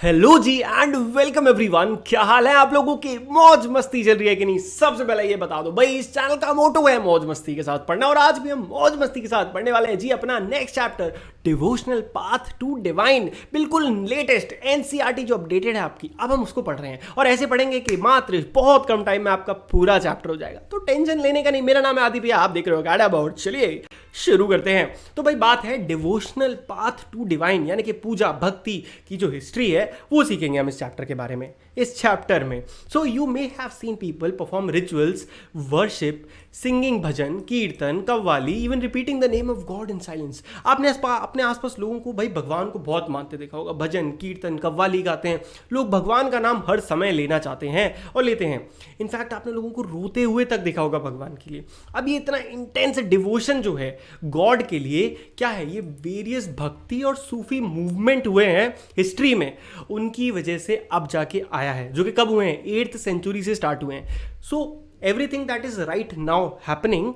Hello जी and welcome everyone. क्या हाल है आप लोगों की? मौज मस्ती चल रही है कि नहीं? सबसे पहले ये बता दो भाई, इस चैनल का मोटो है मौज मस्ती के साथ पढ़ना, और आज भी हम मौज मस्ती के साथ पढ़ने वाले हैं जी अपना next chapter, devotional path to divine. बिल्कुल लेटेस्ट एनसीईआरटी जो अपडेटेड है आपकी, अब हम उसको पढ़ रहे हैं और ऐसे पढ़ेंगे कि मात्र बहुत कम टाइम में आपका पूरा चैप्टर हो जाएगा। तो टेंशन लेने का नहीं। मेरा नाम है आदि भैया, आप देख रहे हो गाड़ा अबाउट। चलिए शुरू करते हैं। तो भाई बात है डिवोशनल पाथ टू डिवाइन, यानी कि पूजा भक्ति की जो हिस्ट्री है वो सीखेंगे हम इस चैप्टर के बारे में, इस चैप्टर में। So you may have seen people perform rituals, worship, singing bhajan, kirtan, qawwali, even repeating the name of God in silence. आपने अपने आसपास लोगों को भाई भगवान को बहुत मानते देखा होगा। भजन, कीर्तन, कव्वाली गाते हैं लोग, भगवान का नाम हर समय लेना चाहते हैं और लेते हैं। इनफैक्ट आपने लोगों को रोते हुए तक देखा होगा भगवान के लिए। अब ये इतना इंटेंस डिवोशन जो है गॉड के लिए क्या है, ये वेरियस भक्ति और सूफी मूवमेंट हुए हैं हिस्ट्री में, उनकी वजह से अब जाके आया है, जो कि कब हुए हैं? 8th सेंचुरी से स्टार्ट हुए हैं। So everything that is right now happening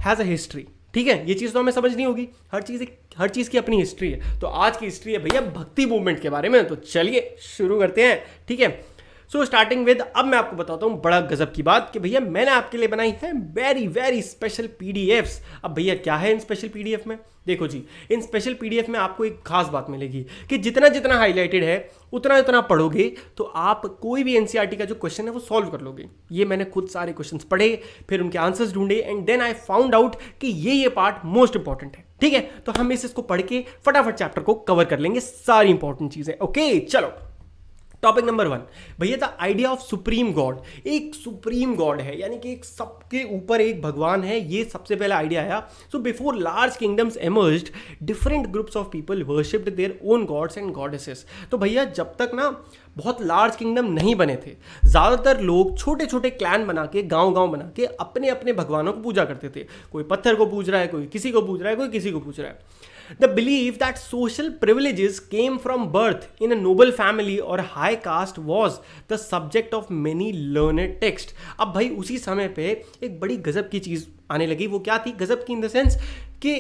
has a history. ठीक है, ये चीज़ तो हमें समझनी होगी। हर चीज़ की अपनी हिस्ट्री है। तो आज की हिस्ट्री है भैया भक्ति मूवमेंट के बारे में। तो चलिए शुरू करते हैं। ठीक है, सो स्टार्टिंग विद, अब मैं आपको बताता हूँ बड़ा गजब की बात कि भैया मैंने आपके लिए बनाई है वेरी वेरी स्पेशल पीडीएफ्स। अब भैया क्या है इन स्पेशल पीडीएफ में? देखो जी, इन स्पेशल पीडीएफ में आपको एक खास बात मिलेगी कि जितना जितना हाईलाइटेड है उतना उतना पढ़ोगे तो आप कोई भी एनसीईआरटी का जो क्वेश्चन है वो सॉल्व कर लोगे। ये मैंने खुद सारे क्वेश्चंस पढ़े, फिर उनके आंसर्स ढूंढे, and then I found out कि ये पार्ट मोस्ट इंपॉर्टेंट है। ठीक है, तो हम इसको पढ़ के फटाफट चैप्टर को कवर कर लेंगे, सारी इंपॉर्टेंट चीजें। ओके चलो, टॉपिक नंबर 1 भैया, the idea of supreme God. एक सुप्रीम गॉड है, यानी कि एक सबके ऊपर एक भगवान है, ये सबसे पहला आइडिया आया। So before large kingdoms emerged, different groups of people worshipped their own God's and goddesses. तो भैया जब तक ना बहुत लार्ज किंगडम नहीं बने थे, ज़्यादातर लोग छोटे छोटे क्लैन बना के, गांव गांव बना के अपने अपने भगवानों को पूजा करते थे। कोई पत्थर को पूज रहा है, कोई किसी को पूज रहा है, कोई किसी को पूज रहा है। The belief that social privileges came from birth in a noble family or high caste was the subject of many learned texts. अब भाई उसी समय पे एक बड़ी गजब की चीज़ आने लगी। वो क्या थी गजब की? इन द सेंस कि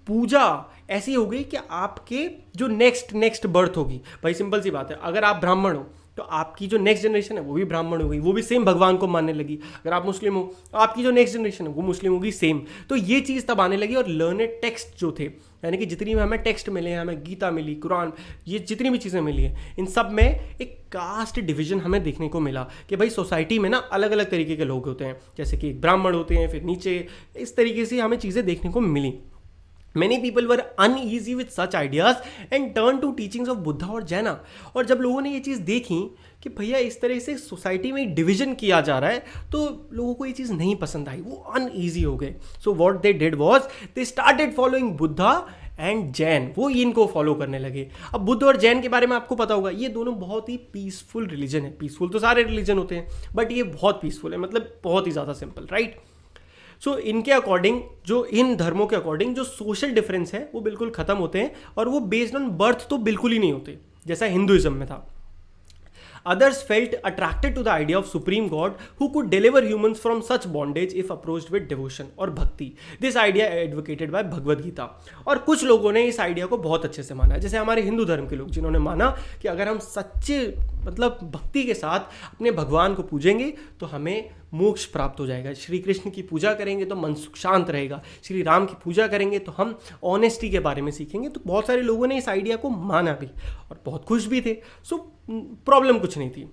पूजा ऐसी हो गई कि आपके जो नेक्स्ट बर्थ होगी, भाई सिंपल सी बात है, अगर आप ब्राह्मण हो तो आपकी जो नेक्स्ट जनरेशन है वो भी ब्राह्मण हो गई, वो भी सेम भगवान को मानने लगी। अगर आप मुस्लिम हो तो आपकी जो नेक्स्ट जनरेशन है वो मुस्लिम होगी सेम। तो ये चीज़ तब आने लगी, और लर्नेड टेक्स्ट जो थे, यानी कि जितनी भी हमें टेक्स्ट मिले हैं, हमें गीता मिली, कुरान, ये जितनी भी चीज़ें मिली हैं, इन सब में एक कास्ट डिवीजन हमें देखने को मिला कि भाई सोसाइटी में ना अलग अलग तरीके के लोग होते हैं, जैसे कि एक ब्राह्मण होते हैं, फिर नीचे, इस तरीके से हमें चीज़ें देखने को मिली। Many people were uneasy with such ideas and turned to teachings of Buddha और जैना। और जब लोगों ने ये चीज़ देखी कि भैया इस तरह से सोसाइटी में डिवीजन किया जा रहा है, तो लोगों को ये चीज़ नहीं पसंद आई, वो अनईजी हो गए। So what they did was they started following Buddha and Jain. वो इनको फॉलो करने लगे। अब बुद्ध और जैन के बारे में आपको पता होगा, ये दोनों बहुत ही पीसफुल रिलीजन है। पीसफुल तो सारे रिलीजन होते हैं, बट ये बहुत पीसफुल है, मतलब बहुत ही ज़्यादा सिंपल, राइट? सो इनके अकॉर्डिंग, जो इन धर्मों के अकॉर्डिंग जो सोशल डिफरेंस है वो बिल्कुल खत्म होते हैं, और वो बेस्ड ऑन बर्थ तो बिल्कुल ही नहीं होते जैसा हिंदुइज्म में था। Others felt attracted to the idea of supreme God who could deliver humans from such bondage if approached with devotion और भक्ति। This idea advocated by Bhagavad Gita. और कुछ लोगों ने इस आइडिया को बहुत अच्छे से माना, जैसे हमारे हिंदू धर्म के लोग, जिन्होंने माना कि अगर हम सच्चे मतलब भक्ति के साथ अपने भगवान को पूजेंगे तो हमें मोक्ष प्राप्त हो जाएगा। श्री कृष्ण की पूजा करेंगे तो मन सुख शांत रहेगा, श्री राम की पूजा करेंगे तो हम ऑनेस्टी के बारे में सीखेंगे। तो बहुत सारे लोगों ने इस आइडिया को माना भी और बहुत खुश भी थे। सो प्रॉब्लम कुछ नहीं थी।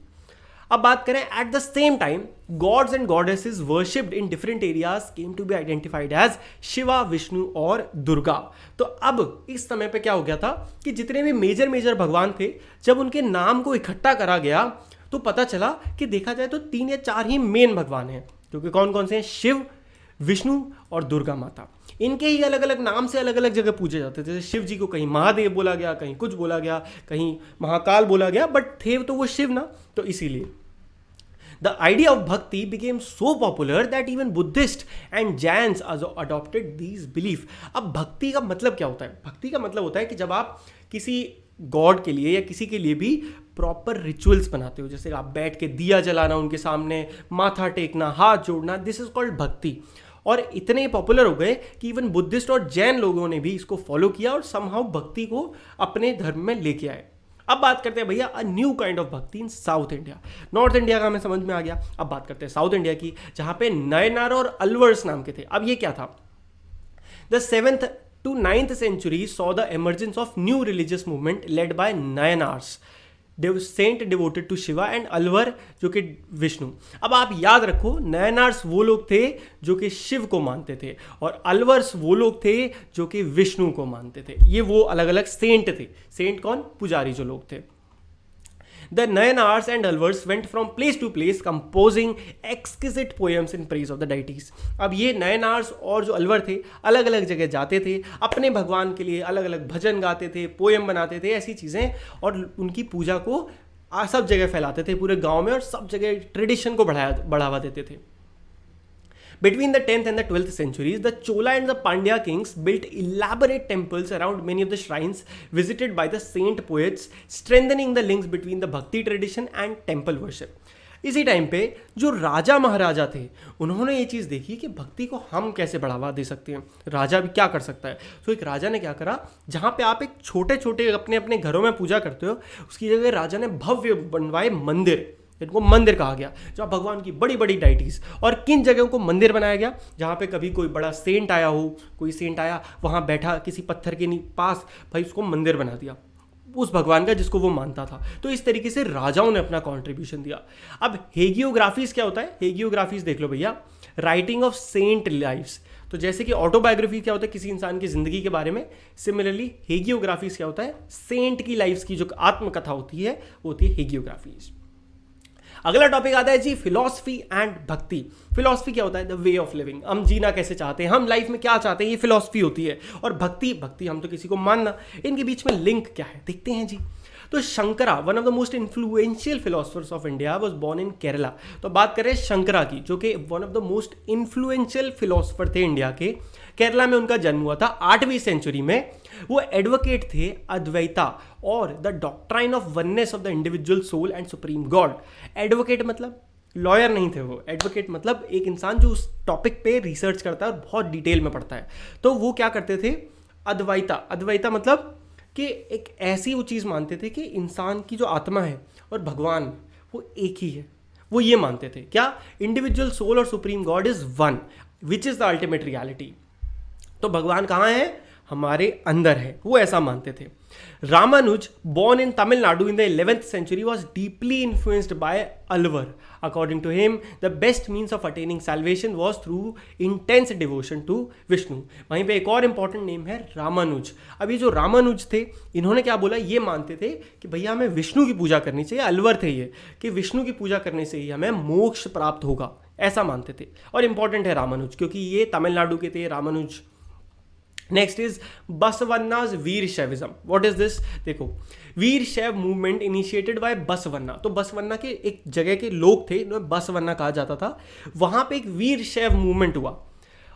अब बात करें, at the same time gods and goddesses worshipped in different areas came to be identified as Shiva, Vishnu और दुर्गा। तो अब इस समय पे क्या हो गया था कि जितने भी मेजर भगवान थे, जब उनके नाम को इकट्ठा करा गया तो पता चला कि देखा जाए तो 3 या 4 ही मेन भगवान हैं, जो कि कौन कौन से हैं? शिव, विष्णु और दुर्गा माता। इनके ही अलग अलग नाम से अलग अलग जगह पूजे जाते थे। जैसे शिव जी को कहीं महादेव बोला गया, कहीं कुछ बोला गया, कहीं महाकाल बोला गया, बट थे तो वो शिव ना, तो इसीलिए the idea of bhakti became so popular that even Buddhists and Jains adopted these belief। अब भक्ति का मतलब क्या होता है? भक्ति का मतलब होता है कि जब आप किसी गॉड के लिए या किसी के लिए भी प्रॉपर रिचुअल्स बनाते हो, जैसे आप बैठ के दिया जलाना उनके सामने, माथा टेकना, हाथ जोड़ना, दिस इज कॉल्ड भक्ति। और इतने पॉपुलर हो गए कि इवन बुद्धिस्ट और जैन लोगों ने भी इसको फॉलो किया और समहाउ भक्ति को अपने धर्म में लेके आए। अब बात करते हैं भैया अ न्यू काइंड ऑफ भक्ति इन साउथ इंडिया। नॉर्थ इंडिया का हमें समझ में आ गया, अब बात करते हैं साउथ इंडिया की, जहां पे नयनार और अलवर्स नाम के थे। अब ये क्या था? The 7th to 9th century saw the emergence of new religious movement led by Nayanars, saint devoted to Shiva, and Alvar जो कि विष्णु। अब आप याद रखो, नयनार्स वो लोग थे जो कि शिव को मानते थे और अलवर्स वो लोग थे जो कि विष्णु को मानते थे। ये वो अलग अलग सेंट थे। सेंट कौन? पुजारी जो लोग थे। The Nayanars and Alvars went from place to place composing exquisite poems in praise of the deities. अब ये नयनार्स और जो अलवर थे अलग अलग जगह जाते थे, अपने भगवान के लिए अलग अलग भजन गाते थे, पोएम बनाते थे, ऐसी चीज़ें, और उनकी पूजा को सब जगह फैलाते थे पूरे गांव में, और सब जगह ट्रेडिशन को बढ़ावा देते थे। Between the 10th and the 12th centuries, the Chola and the Pandya kings built elaborate temples around many of the shrines visited by the saint poets, strengthening the links between the Bhakti tradition and temple worship. इसी time पे जो राजा महाराजा थे उन्होंने ये चीज़ देखी कि भक्ति को हम कैसे बढ़ावा दे सकते हैं, राजा भी क्या कर सकता है। तो एक राजा ने क्या करा, जहाँ पे आप एक छोटे छोटे अपने अपने घरों में पूजा करते हो, उसकी जगह राजा ने भव्य बनवाए मंदिर, इनको मंदिर कहा गया, जहाँ भगवान की बड़ी बड़ी डाइटीज। और किन जगहों को मंदिर बनाया गया? जहाँ पे कभी कोई बड़ा सेंट आया हो, कोई सेंट आया वहाँ बैठा किसी पत्थर के पास, भाई उसको मंदिर बना दिया उस भगवान का जिसको वो मानता था। तो इस तरीके से राजाओं ने अपना कॉन्ट्रीब्यूशन दिया। अब हेगियोग्राफीज क्या होता है? हेगियोग्राफीज देख लो भैया, राइटिंग ऑफ सेंट लाइव्स। तो जैसे कि ऑटोबायोग्राफी क्या होता है किसी इंसान की जिंदगी के बारे में, सिमिलरली हेगियोग्राफीज क्या होता है? सेंट की लाइफ की जो आत्मकथा होती है वो होती है हेगियोग्राफीज। अगला टॉपिक आता है जी फिलॉसफी एंड भक्ति। फिलॉसफी क्या होता है? द वे ऑफ लिविंग, हम जीना कैसे चाहते हैं, हम लाइफ में क्या चाहते हैं, ये फिलॉसफी होती है। और भक्ति हम तो किसी को मानना, इनके बीच में लिंक क्या है देखते हैं जी। तो Shankara, one of the most influential philosophers of India, was born in Kerala. तो बात करें शंकरा की, जो कि one of the most influential philosopher थे इंडिया के। केरला में उनका जन्म हुआ था 8वीं सेंचुरी में। वो एडवोकेट थे अद्वैता और the doctrine of oneness of the individual soul and supreme god. Advocate मतलब लॉयर नहीं थे वो, एडवोकेट मतलब एक इंसान जो उस टॉपिक पे रिसर्च करता है और बहुत डिटेल में पढ़ता है। तो वो क्या करते थे? अद्वैता मतलब कि एक ऐसी वो चीज़ मानते थे कि इंसान की जो आत्मा है और भगवान वो एक ही है। वो ये मानते थे क्या? इंडिविजुअल सोल और supreme God is one, which is the ultimate reality. तो भगवान कहाँ है? हमारे अंदर है, वो ऐसा मानते थे। Ramanuj, born in Tamil Nadu in the 11th century, was deeply influenced by Alvar. According to him, the best means of attaining salvation was through intense devotion to Vishnu. वहीं पे एक और इंपॉर्टेंट नेम है रामानुज। अब ये जो रामानुज थे, इन्होंने क्या बोला? ये मानते थे कि भैया हमें विष्णु की पूजा करनी चाहिए। अलवर थे ये, कि विष्णु की पूजा करने से ही हमें मोक्ष प्राप्त होगा, ऐसा मानते थे। और इंपॉर्टेंट है रामानुज क्योंकि ये तमिलनाडु के थे Ramanuja. Next is Basavanna's Vira Shaivism. What is this? देखो, वीर शैव मूवमेंट इनिशिएटेड बाय बसवन्ना। तो बसवन्ना के एक जगह के लोग थे, इन्हें बसवन्ना कहा जाता था। वहां पे एक वीर शैव मूवमेंट हुआ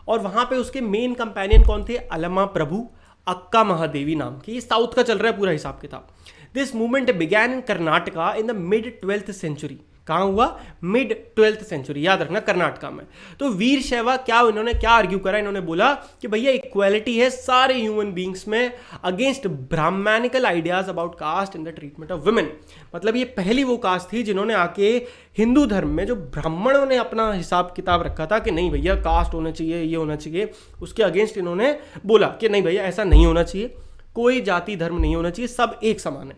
और वहां पे उसके मेन कंपेनियन कौन थे? अलमा प्रभु, अक्का महादेवी नाम की। ये साउथ का चल रहा है पूरा हिसाब किताब। This movement began in Karnataka in the mid 12th century. कहाँ हुआ? मिड 12th सेंचुरी, याद रखना कर्नाटका में। तो वीर शैवा इन्होंने क्या आर्ग्यू करा? इन्होंने बोला कि भैया इक्वालिटी है सारे ह्यूमन बींग्स में against brahmanical ideas about caste in the treatment of women. मतलब ये पहली वो कास्ट थी जिन्होंने आके हिंदू धर्म में जो ब्राह्मणों ने अपना हिसाब किताब रखा था कि नहीं भैया कास्ट होना चाहिए, ये होना चाहिए, उसके अगेंस्ट इन्होंने बोला कि नहीं भैया ऐसा नहीं होना चाहिए, कोई जाति धर्म नहीं होना चाहिए, सब एक समान है।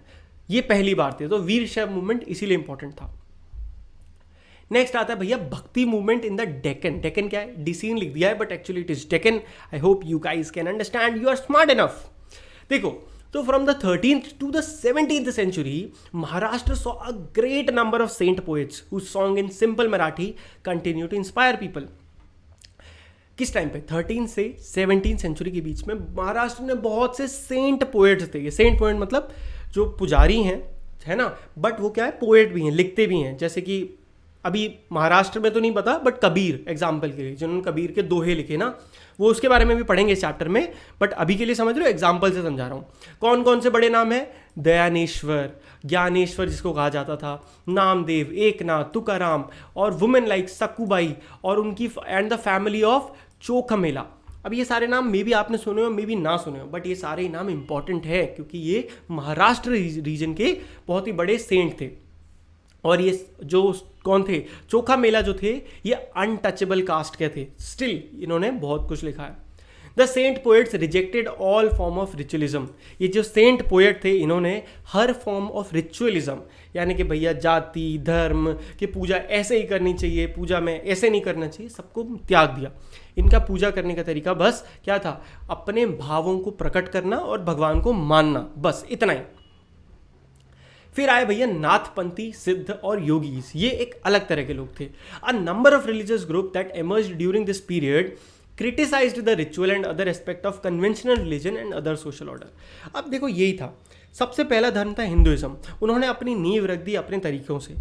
ये पहली बार थी। तो वीर शैव मूवमेंट इसीलिए इंपॉर्टेंट था। नेक्स्ट आता है भैया bhakti movement in the Deccan. Deccan क्या है? डिसीन लिख दिया है but actually it is Deccan. I hope you guys can understand, you are smart enough. देखो, तो from the 13th to the 17th century, Maharashtra saw a great number of saint poets whose song in simple Marathi continue to inspire people. किस time पे? 13 से 17 century के बीच में महाराष्ट्र में बहुत से सेंट पोएट्स थे। ये सेंट पोएट मतलब जो पुजारी हैं, है ना, बट वो क्या है? पोएट भी हैं, लिखते भी हैं। जैसे कि अभी महाराष्ट्र में तो नहीं पता बट कबीर एग्जाम्पल के लिए, जिन्होंने कबीर के दोहे लिखे ना, वो उसके बारे में भी पढ़ेंगे इस चैप्टर में, बट अभी के लिए समझ रहे हो, एग्जाम्पल से समझा रहा हूँ। कौन कौन से बड़े नाम हैं? दयानेश्वर, ज्ञानेश्वर जिसको कहा जाता था, नामदेव, एकनाथ, तुकाराम, और वुमेन लाइक सक्कूबाई और उनकी एंड द फैमिली ऑफ चोखमेला। अब ये सारे नाम मे भी आपने सुने हो, मे भी ना सुने हो, बट ये सारे नाम इंपॉर्टेंट है क्योंकि ये महाराष्ट्र रीजन के बहुत ही बड़े सेंट थे। और ये जो कौन थे, चोखा मेला जो थे, ये अनटचेबल कास्ट के थे। स्टिल इन्होंने बहुत कुछ लिखा है। The saint poets rejected all form of ritualism. ये जो सेंट पोएट थे, इन्होंने हर फॉर्म ऑफ रिचुअलिज्म, यानी कि भैया जाति धर्म की पूजा ऐसे ही करनी चाहिए, पूजा में ऐसे नहीं करना चाहिए, सबको त्याग दिया। इनका पूजा करने का तरीका बस क्या था, अपने भावों को प्रकट करना और भगवान को मानना, बस इतना ही। फिर आए भैया नाथपंथी, सिद्ध और योगीज। ये एक अलग तरह के लोग थे। A number of religious group that emerged during this period criticized the ritual and other aspect of conventional religion and other social order। अब देखो यही था, सबसे पहला धर्म था हिंदुइज्म। उन्होंने अपनी नींव रख दी अपने तरीकों से।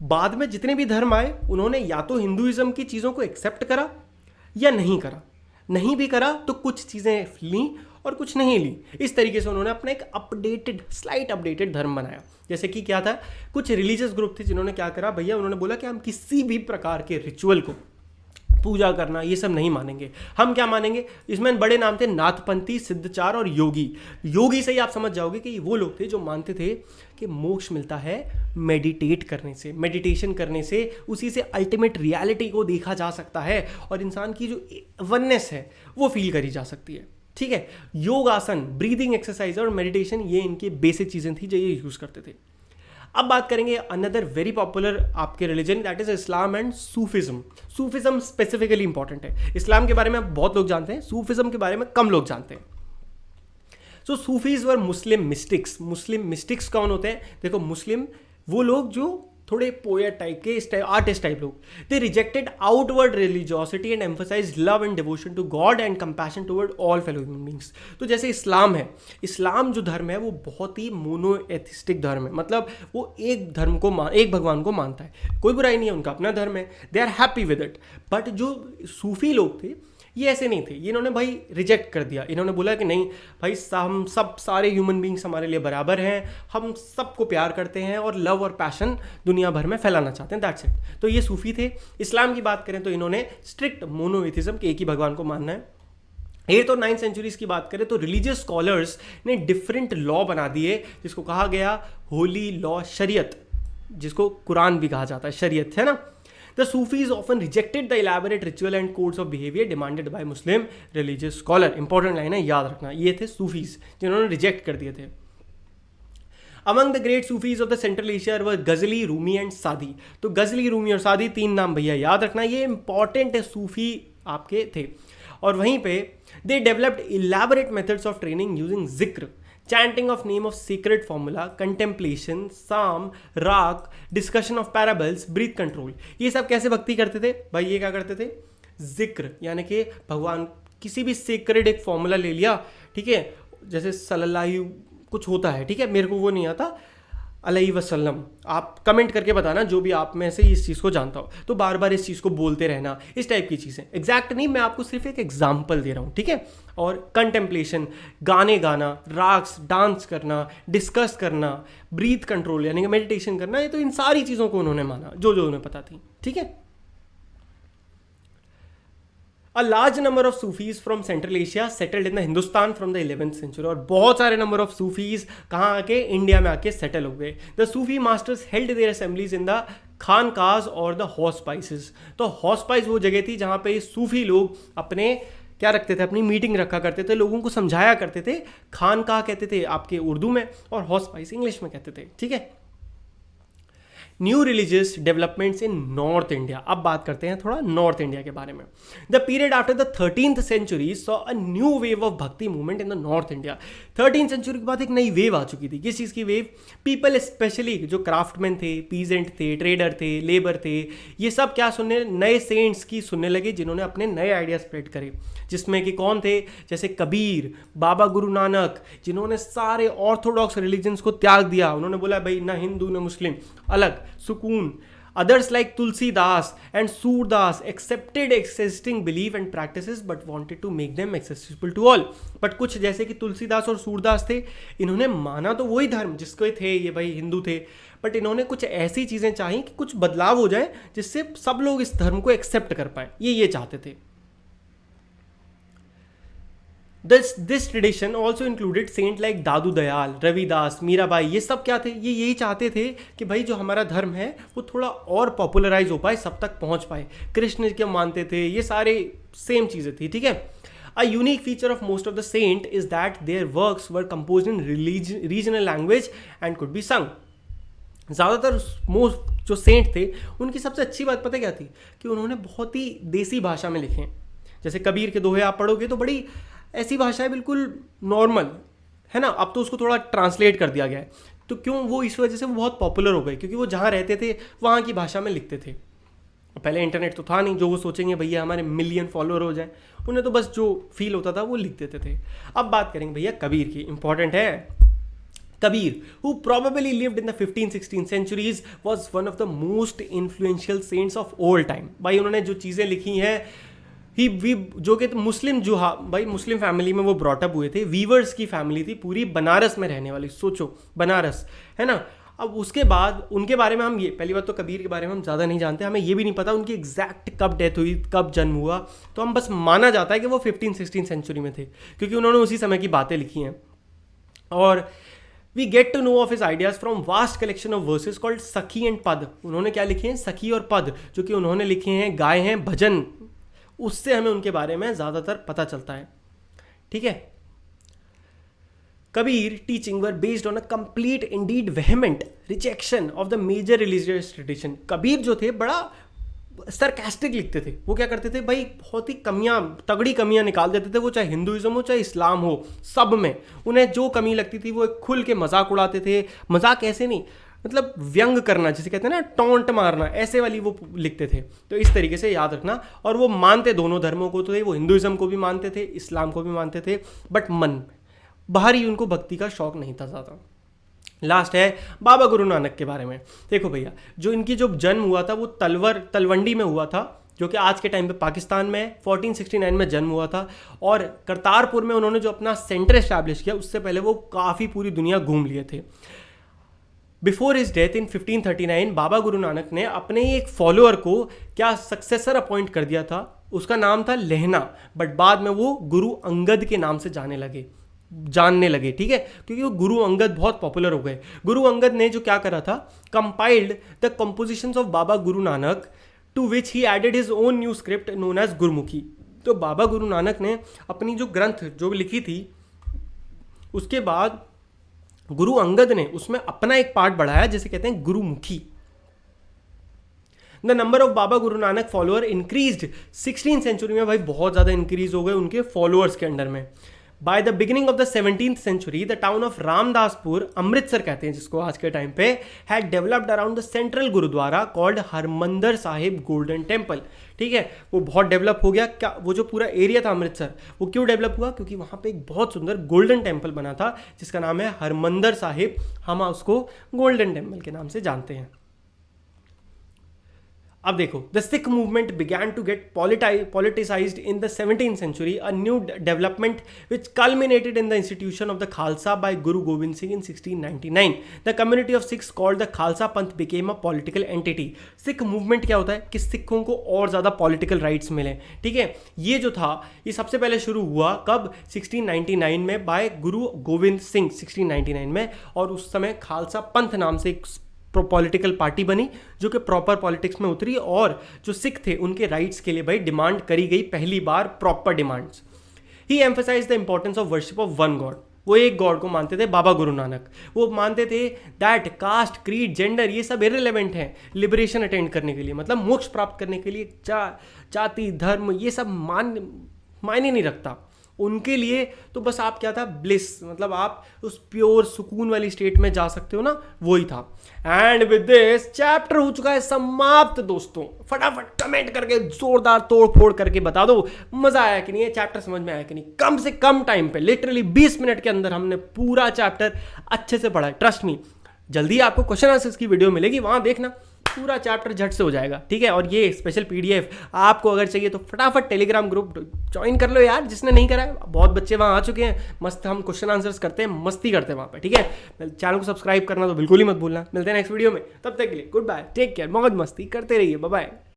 बाद में जितने भी धर्म आए, उन्होंने या तो हिंदुइज्म की चीज़ों को एक्सेप्ट करा या नहीं करा। नहीं भी करा तो कुछ चीज़ें ली और कुछ नहीं ली। इस तरीके से उन्होंने अपना एक स्लाइट अपडेटेड धर्म बनाया। जैसे कि क्या था, कुछ रिलीजियस ग्रुप थे जिन्होंने क्या करा भैया, उन्होंने बोला कि हम किसी भी प्रकार के रिचुअल को, पूजा करना, ये सब नहीं मानेंगे। हम क्या मानेंगे, इसमें बड़े नाम थे नाथपंथी, सिद्धचार और योगी। योगी से ही आप समझ जाओगे कि वो लोग थे जो मानते थे कि मोक्ष मिलता है मेडिटेट करने से, मेडिटेशन करने से उसी से अल्टीमेट रियलिटी को देखा जा सकता है और इंसान की जो वननेस है वो फील करी जा सकती है। ठीक है, योग आसन, ब्रीदिंग एक्सरसाइज और मेडिटेशन, ये इनकी बेसिक चीज़ें थी जो ये यूज़ करते थे। अब बात करेंगे अनदर वेरी पॉपुलर आपके religion, that is Islam and Sufism. Sufism specifically important है। इस्लाम के बारे में बहुत लोग जानते हैं, सूफिज्म के बारे में कम लोग जानते हैं। So Sufis were Muslim mystics. Muslim mystics कौन होते हैं, देखो मुस्लिम वो लोग जो थोड़े पोएट टाइप के, आर्टिस्ट टाइप लोग। They rejected outward religiosity and emphasize love and devotion to god and compassion toward all fellow human beings. तो जैसे इस्लाम है, इस्लाम जो धर्म है वो बहुत ही मोनोएथिस्टिक धर्म है, मतलब वो एक धर्म को एक भगवान को मानता है। कोई बुराई नहीं है, उनका अपना धर्म है, they are happy with it. But जो सूफी लोग थे ये ऐसे नहीं थे, ये इन्होंने भाई रिजेक्ट कर दिया। इन्होंने बोला कि नहीं भाई, हम सब सारे ह्यूमन बींग्स हमारे लिए बराबर हैं, हम सबको प्यार करते हैं और लव और पैशन दुनिया भर में फैलाना चाहते हैं, दैट्स इट। तो ये सूफी थे। इस्लाम की बात करें तो इन्होंने स्ट्रिक्ट मोनोइथिज्म के एक ही भगवान को मानना है। 8th और 9th सेंचुरीज की बात करें तो रिलीजियस स्कॉलर्स ने डिफरेंट लॉ बना दिए, जिसको कहा गया होली लॉ, शरीयत, जिसको कुरान भी कहा जाता है, शरीयत है ना। The Sufis often rejected the elaborate ritual and codes of behavior demanded by Muslim religious scholar। Important line है, याद रखना, ये थे सूफीज जिन्होंने रिजेक्ट कर दिए थे। Among the great Sufis of the Central Asia were Ghazali, Rumi and सादी। तो गजली, रूमी और सादी, तीन नाम भैया याद रखना, ये इंपॉर्टेंट है, सूफी आपके थे। और वहीं पे they developed elaborate methods of training using जिक्र, chanting of name of sacred formula, contemplation, psalm, राग, discussion of parables, breath control। ये सब कैसे भक्ति करते थे भाई, ये क्या करते थे, जिक्र, यानी कि भगवान किसी भी सेक्रेड एक फॉर्मूला ले लिया, ठीक है, जैसे सल्लल्लाहु कुछ होता है, ठीक है, मेरे को वो नहीं आता, अलैहि वसल्लम, आप कमेंट करके बताना जो भी आप में से इस चीज़ को जानता हो। तो बार बार इस चीज़ को बोलते रहना, इस टाइप की चीज़ें, एग्जैक्ट नहीं, मैं आपको सिर्फ एक एग्जाम्पल दे रहा हूँ, ठीक है। और कंटेम्पलेशन, गाने गाना, राग्स, डांस करना, डिस्कस करना, ब्रीथ कंट्रोल यानी कि मेडिटेशन करना, ये तो इन सारी चीज़ों को उन्होंने माना जो जो उन्हें पता थी, ठीक है। A large number of Sufis from Central Asia settled in the Hindustan from the 11th century। और बहुत सारे नंबर ऑफ सूफीज कहाँ आके, इंडिया में आके सेटल हो गए। The Sufi masters held their assemblies in the khanqahs और द हॉस्पाइसेस। तो हॉस्पाइस वो जगह थी जहाँ पे सूफी लोग अपने क्या रखते थे, अपनी मीटिंग रखा करते थे, लोगों को समझाया करते थे। खानकाह कहते थे आपके उर्दू में और हॉस्पाइस इंग्लिश में कहते थे, ठीक है। New religious developments in north India. अब बात करते हैं थोड़ा नॉर्थ इंडिया के बारे में। The period after the 13th century saw a new wave of bhakti movement in the north India. 13th century के बाद एक नई वेव आ चुकी थी। किस चीज़ की वेव, पीपल स्पेशली जो क्राफ्टमैन थे, पीजेंट थे, ट्रेडर थे, लेबर थे, ये सब क्या सुनने, नए सेंट्स की सुनने लगे जिन्होंने अपने नए आइडिया स्प्रेड करे, जिसमें कि कौन थे, जैसे कबीर, बाबा गुरु नानक, जिन्होंने सारे ऑर्थोडॉक्स रिलीजन्स को त्याग दिया। उन्होंने बोला भाई ना हिंदू ना मुस्लिम, अलग, सुकून। Others like Tulsidas and Surdas accepted existing belief and practices but wanted to make them accessible to all। But कुछ जैसे कि तुलसीदास और सूरदास थे, इन्होंने माना तो वही धर्म जिसके थे, ये भाई हिंदू थे, बट इन्होंने कुछ ऐसी चीज़ें चाही कि कुछ बदलाव हो जाए जिससे सब लोग इस धर्म को एक्सेप्ट कर पाए, ये चाहते थे। This tradition also included saint like Dadu Dayal, Ravidas, Mirabai. ये सब क्या थे, ये यही चाहते थे कि भाई जो हमारा धर्म है वो थोड़ा और पॉपुलराइज हो पाए, सब तक पहुंच पाए। कृष्ण के मानते थे, ये सारे सेम चीज़ें थी, ठीक है। A unique feature of most of the saint is that their works were composed in regional language and could be sung. ज़्यादातर मोस्ट जो सेंट थे उनकी सबसे अच्छी बात पता क्या थी कि उन्होंने बहुत ही देसी भाषा में लिखे हैं। जैसे कबीर के दोहे आप पढ़ोगे तो बड़ी ऐसी भाषा है, बिल्कुल नॉर्मल है ना। अब तो उसको थोड़ा ट्रांसलेट कर दिया गया है, तो क्यों वो इस वजह से वो बहुत पॉपुलर हो गए, क्योंकि वो जहाँ रहते थे वहाँ की भाषा में लिखते थे। पहले इंटरनेट तो था नहीं, जो वो सोचेंगे भैया हमारे मिलियन फॉलोअर हो जाए, उन्हें तो बस जो फील होता था वो लिख देते थे। अब बात करेंगे भैया कबीर की, इंपॉर्टेंट है। Kabir, who probably lived in the 15-16 centuries, was one of the most influential saints of all time। भाई उन्होंने जो चीज़ें लिखी हैं, वी जो कि मुस्लिम जो भाई मुस्लिम फैमिली में वो ब्रॉटअप हुए थे, वीवर्स की फैमिली थी, पूरी बनारस में रहने वाली, सोचो बनारस है ना। अब उसके बाद उनके बारे में हम ये, पहली बात तो कबीर के बारे में हम ज़्यादा नहीं जानते, हमें ये भी नहीं पता उनकी एग्जैक्ट कब डेथ हुई, कब जन्म हुआ। तो हम बस माना जाता है कि वो 15-16 सेंचुरी में थे, क्योंकि उन्होंने उसी समय की बातें लिखी हैं। और we get to know of his ideas from vast collection of verses called sakhi and pad. उन्होंने क्या लिखे हैं, सखी और पद, जो कि उन्होंने लिखे हैं, गाए हैं भजन, उससे हमें उनके बारे में ज़्यादातर पता चलता है, ठीक है। Kabir teaching were based on a complete indeed vehement rejection of the major religious tradition. Kabir जो थे बड़ा सरकास्टिक लिखते थे। वो क्या करते थे भाई, बहुत ही कमियां, तगड़ी कमियां निकाल देते थे, वो चाहे हिंदुइज्म हो चाहे इस्लाम हो, सब में उन्हें जो कमी लगती थी वो खुल के मजाक उड़ाते थे। मजाक ऐसे नहीं, मतलब व्यंग करना, जिसे कहते हैं ना टॉन्ट मारना, ऐसे वाली वो लिखते थे। तो इस तरीके से याद रखना। और वो मानते दोनों धर्मों को थे, वो हिंदुइज्म को भी मानते थे, इस्लाम को भी मानते थे, बट मन बाहरी उनको भक्ति का शौक नहीं था ज़्यादा। लास्ट है बाबा गुरु नानक के बारे में। देखो भैया, जो इनकी जो जन्म हुआ था वो तलवंडी में हुआ था, जो कि आज के टाइम पे पाकिस्तान में 1469 में जन्म हुआ था। और करतारपुर में उन्होंने जो अपना सेंटर एस्टैब्लिश किया, उससे पहले वो काफ़ी पूरी दुनिया घूम लिए थे। बिफोर हिज डेथ इन 1539 बाबा गुरु नानक ने अपने ही एक फॉलोअर को क्या सक्सेसर अपॉइंट कर दिया था, उसका नाम था लहना, बट बाद में वो गुरु अंगद के नाम से जानने लगे, ठीक है, क्योंकि वो गुरु अंगद बहुत पॉपुलर हो गए। गुरु अंगद ने जो क्या करा था, compiled the compositions of Baba Guru Nanak, to which he added his own new script known as Gurmukhi. तो बाबा गुरु नानक ने अपनी जो ग्रंथ जो लिखी थी, उसके बाद गुरु अंगद ने उसमें अपना एक पार्ट बढ़ाया, जिसे कहते हैं Gurmukhi. The number of Baba Guru Nanak follower increased 16th century में, भाई बहुत ज़्यादा इंक्रीज हो गए उनके फॉलोअर्स के अंडर में। By the beginning of the 17th century, the town of Ramdaspur, Amritsar कहते हैं जिसको आज के टाइम पे, had developed around the central gurdwara called Harmandar Sahib golden temple. ठीक है, वो बहुत डेवलप हो गया। क्या वो जो पूरा एरिया था अमृतसर, वो क्यों डेवलप हुआ, क्योंकि वहाँ पे एक बहुत सुंदर गोल्डन टेम्पल बना था जिसका नाम है हरमंदर साहिब। हम उसको गोल्डन टेम्पल के नाम से जानते हैं। अब देखो, the Sikh movement began to get politicized in the 17th century, a new development which culminated in the institution of the Khalsa by Guru Gobind Singh in 1699. The community of Sikhs called the Khalsa Panth became a political entity. Sikh movement क्या होता है कि सिखों को और ज़्यादा political rights मिले, ठीक है। ये जो था ये सबसे पहले शुरू हुआ कब, 1699 में, बाय गुरु गोविंद सिंह 1699 में। और उस समय खालसा पंथ नाम से एक पॉलिटिकल पार्टी बनी जो कि प्रॉपर पॉलिटिक्स में उतरी, और जो सिख थे उनके राइट्स के लिए भाई डिमांड करी गई, पहली बार proper demands. He emphasise the importance of worship of one God. वो एक गॉड को मानते थे बाबा गुरु नानक। वो मानते थे दैट कास्ट, क्रीड, जेंडर ये सब इररिलेवेंट हैं लिबरेशन अटेंड करने के लिए, मतलब मोक्ष प्राप्त करने के लिए जाति धर्म ये सब मायने नहीं रखता उनके लिए। तो बस आप क्या था, ब्लिस, मतलब आप उस प्योर सुकून वाली स्टेट में जा सकते हो ना, वही था। एंड विद दिस चैप्टर हो चुका है समाप्त दोस्तों। फटाफट कमेंट करके जोरदार तोड़ फोड़ करके बता दो मजा आया कि नहीं, ये चैप्टर समझ में आया कि नहीं। कम से कम टाइम पे, लिटरली 20 मिनट के अंदर हमने पूरा चैप्टर अच्छे से पढ़ा है, ट्रस्ट मी। जल्दी आपको क्वेश्चन आंसर्स की वीडियो मिलेगी, वहां देखना, पूरा चैप्टर झट से हो जाएगा, ठीक है। और ये स्पेशल पीडीएफ आपको अगर चाहिए तो फटाफट टेलीग्राम ग्रुप ज्वाइन कर लो यार, जिसने नहीं करा है। बहुत बच्चे वहाँ आ चुके हैं, मस्त हम क्वेश्चन आंसर्स करते हैं, मस्ती करते हैं वहाँ पे, ठीक है। चैनल को सब्सक्राइब करना तो बिल्कुल ही मत भूलना। मिलते हैं नेक्स्ट वीडियो में, तब तक के लिए गुड बाय, टेक केयर, मौज मस्ती करते रहिए, बाय बाय।